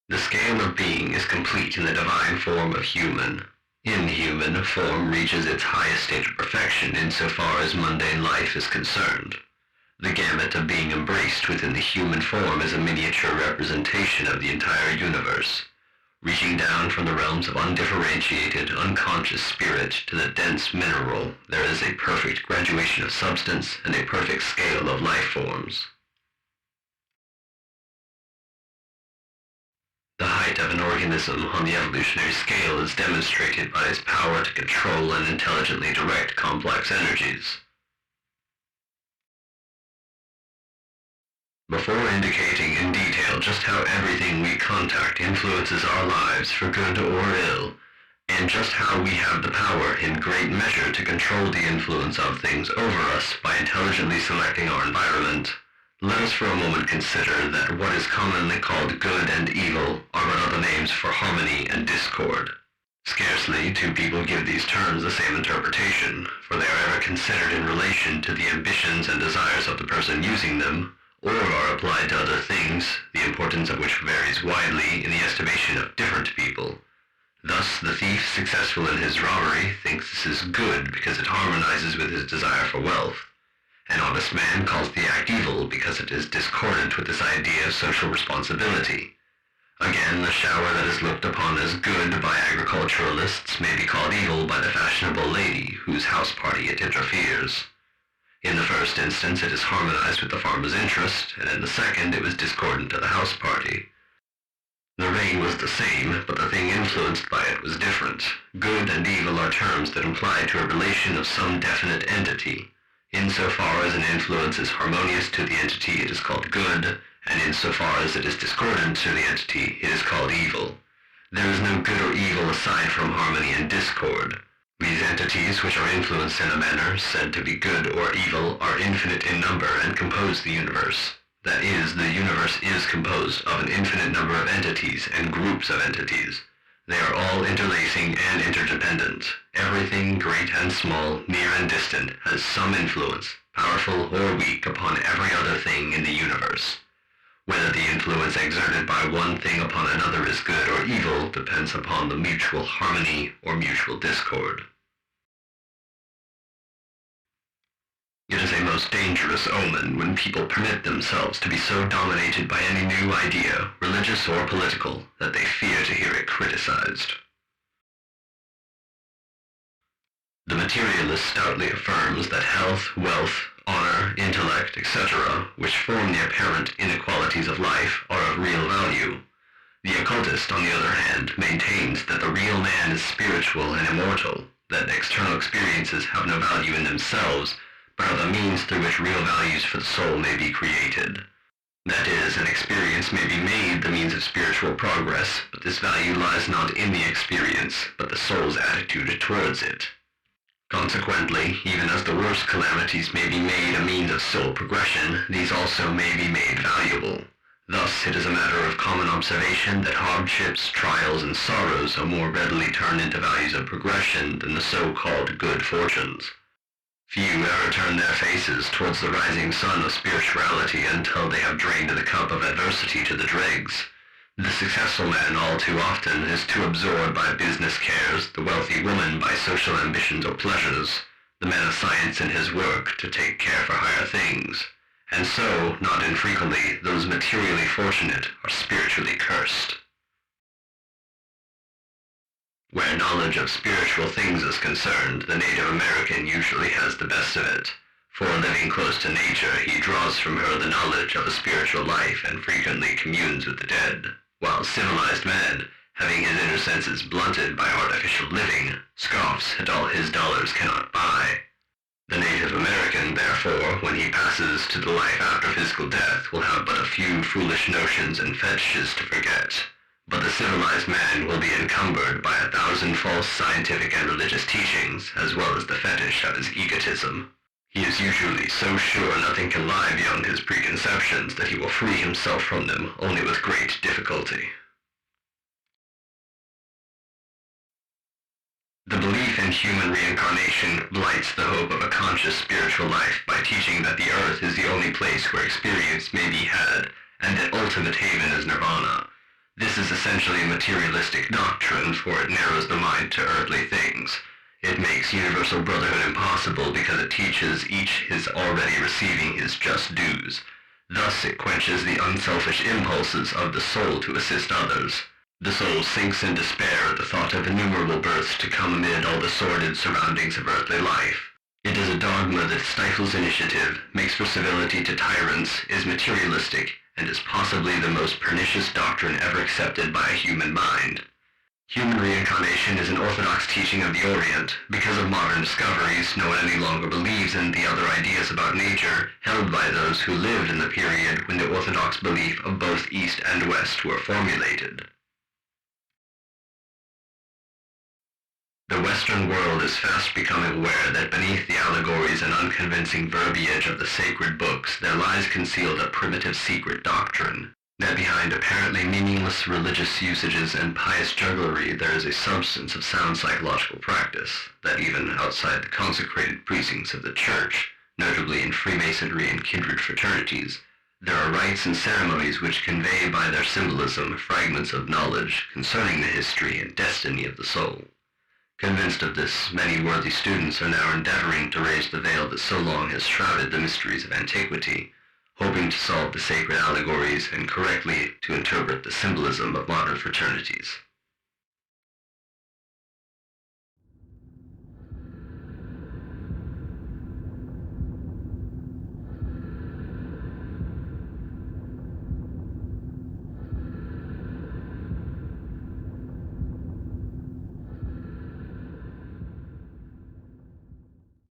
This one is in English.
The scale of being is complete in the divine form of human. Inhuman form reaches its highest state of perfection insofar as mundane life is concerned. The gamut of being embraced within the human form is a miniature representation of the entire universe. Reaching down from the realms of undifferentiated, unconscious spirit to the dense mineral, there is a perfect graduation of substance and a perfect scale of life forms. The height of an organism on the evolutionary scale is demonstrated by its power to control and intelligently direct complex energies. Before indicating in detail just how everything we contact influences our lives for good or ill, and just how we have the power in great measure to control the influence of things over us by intelligently selecting our environment, let us for a moment consider that what is commonly called good and evil are but other names for harmony and discord. Scarcely do people give these terms the same interpretation, for they are ever considered in relation to the ambitions and desires of the person using them, or are applied to other things, the importance of which varies widely in the estimation of different people. Thus, the thief successful in his robbery thinks this is good because it harmonizes with his desire for wealth. An honest man calls the act evil because it is discordant with this idea of social responsibility. Again, the shower that is looked upon as good by agriculturalists may be called evil by the fashionable lady whose house party it interferes. In the first instance, it is harmonized with the farmer's interest, and in the second, it was discordant to the house party. The rain was the same, but the thing influenced by it was different. Good and evil are terms that imply to a relation of some definite entity. Insofar as an influence is harmonious to the entity, it is called good, and insofar as it is discordant to the entity, it is called evil. There is no good or evil aside from harmony and discord. These entities, which are influenced in a manner said to be good or evil, are infinite in number and compose the universe. That is, the universe is composed of an infinite number of entities and groups of entities. They are all interlacing and interdependent. Everything, great and small, near and distant, has some influence, powerful or weak, upon every other thing in the universe. Whether the influence exerted by one thing upon another is good or evil depends upon the mutual harmony or mutual discord. It is a most dangerous omen when people permit themselves to be so dominated by any new idea, religious or political, that they fear to hear it criticized. The materialist stoutly affirms that health, wealth, honor, intellect, etc., which form the apparent inequalities of life, are of real value. The occultist, on the other hand, maintains that the real man is spiritual and immortal, that external experiences have no value in themselves, but are the means through which real values for the soul may be created. That is, an experience may be made the means of spiritual progress, but this value lies not in the experience, but the soul's attitude towards it. Consequently, even as the worst calamities may be made a means of soul progression, these also may be made valuable. Thus, it is a matter of common observation that hardships, trials, and sorrows are more readily turned into values of progression than the so-called good fortunes. Few ever turn their faces towards the rising sun of spirituality until they have drained the cup of adversity to the dregs. The successful man all too often is too absorbed by business cares, the wealthy woman by social ambitions or pleasures, the man of science in his work to take care for higher things. And so, not infrequently, those materially fortunate are spiritually cursed. Where knowledge of spiritual things is concerned, the Native American usually has the best of it. For living close to nature, he draws from her the knowledge of a spiritual life and frequently communes with the dead, while civilized man, having his inner senses blunted by artificial living, scoffs at all his dollars cannot buy. The Native American, therefore, when he passes to the life after physical death, will have but a few foolish notions and fetishes to forget. But the civilized man will be encumbered by 1,000 false scientific and religious teachings, as well as the fetish of his egotism. He is usually so sure nothing can lie beyond his preconceptions that he will free himself from them only with great difficulty. The belief in human reincarnation blights the hope of a conscious spiritual life by teaching that the earth is the only place where experience may be had, and that ultimate haven is nirvana. This is essentially a materialistic doctrine, for it narrows the mind to earthly things. It makes universal brotherhood impossible because it teaches each is already receiving his just dues. Thus it quenches the unselfish impulses of the soul to assist others. The soul sinks in despair at the thought of innumerable births to come amid all the sordid surroundings of earthly life. It is a dogma that stifles initiative, makes for civility to tyrants, is materialistic, and is possibly the most pernicious doctrine ever accepted by a human mind. Human reincarnation is an orthodox teaching of the Orient. Because of modern discoveries, no one any longer believes in the other ideas about nature held by those who lived in the period when the orthodox belief of both East and West were formulated. The Western world is fast becoming aware that beneath the allegories and unconvincing verbiage of the sacred books there lies concealed a primitive secret doctrine, that behind apparently meaningless religious usages and pious jugglery there is a substance of sound psychological practice, that even outside the consecrated precincts of the Church, notably in Freemasonry and kindred fraternities, there are rites and ceremonies which convey by their symbolism fragments of knowledge concerning the history and destiny of the soul. Convinced of this, many worthy students are now endeavoring to raise the veil that so long has shrouded the mysteries of antiquity, hoping to solve the sacred allegories and correctly to interpret the symbolism of modern fraternities.